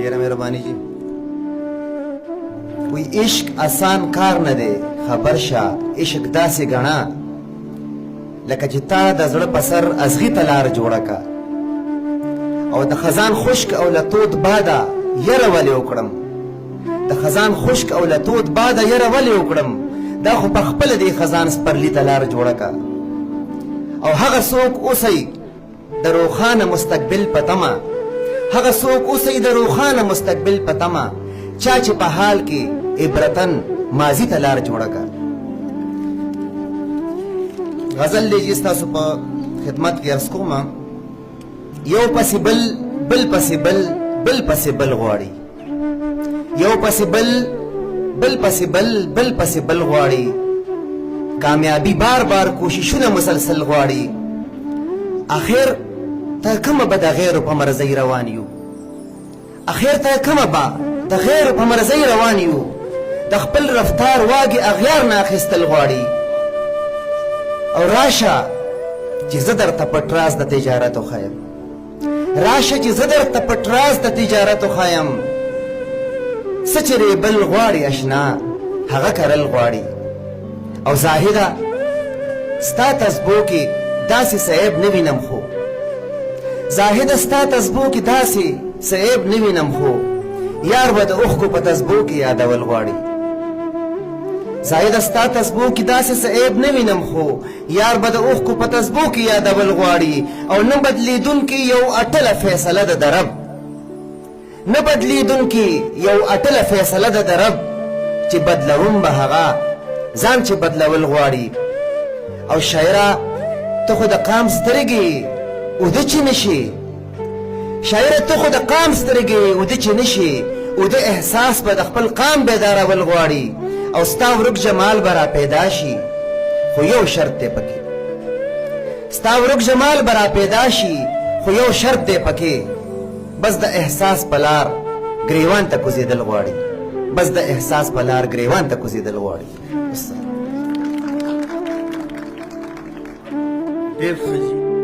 ډیره مهرباني جی. وی عشق آسان کار نه دی، خبر شه عشق داسې ګڼه لکه چې تا د زړه په سر ازغي ته لار جوړه که، او د خزان خشک او له تود باده یره ولې وکړم، د خزان خشک او له تود باده یره ولې وکړم، دا خو په خپله دې خزان سپرلي ته لار جوړه که. او هغه څوک اوسئ د روښانه مستقبل په تمه، هغه څوک اوسئ د روښانه مستقبل په تمه، چا چې په حال کې عبرتن ماضي ته لار جوړه که. غزل دی چې ستاسو په خدمت کې عرض کوم. یو پسې بل، بل پسې بل، بل پسې بل غواړي، یو پسې بل، بل پسې بل، بل پسې بل غواړي، کامیابی بار بار کوششونه مسلسل غواړي. اخر ته کومه به د غیرو په مرضۍ روان یو، اخر ته کومه به د غیرو په مرضۍ روان یو، د خپل رفتار واګې اغیار نه اخیستل غواړي. او راشه چې زه درته پټ راز د تجارت وښیم، راشه چې زه درته پټ راز د تجارت وښیم، څه چې ریبل غواړي اشنا هغه کرل غواړي. او زاهده ستا تسبو کې داسې صعیب نه وینم خو، زاهده ستا تسبو کې داسې صعیب نه وینم خو، یار به د اوښکو په تسبو کې یادول غواړي. زاهده ستا تسبو کې داسې صعیب نه وینم خو، یار به د اوښکو په تسبو کې یادول غواړي. او نه بدلیدونکې یو اټله فیصله ده د رب، نه بدلیدونکې یو اټله فیصله ده د رب، چې بدلوم به هغه ځان چې بدلول غواړي. او شاعره ته خو د قام سترګې اوده چې نشي، شاعره ته خو د قام سترګې اوده چې نشي، اوده احساس به د خپل قام بیدارول غواړي. او ستا ورک جمال به را پیدا شي، خو یو شرط دی پکې، ستا ورک جمال به را پیدا شي، خو یو شرط دی پکې، بس د احساس په لار ګریوان ته کوزېدل غواړي، بس د احساس په لار ګریوان ته کوزېدل غواړي. ډېر ښه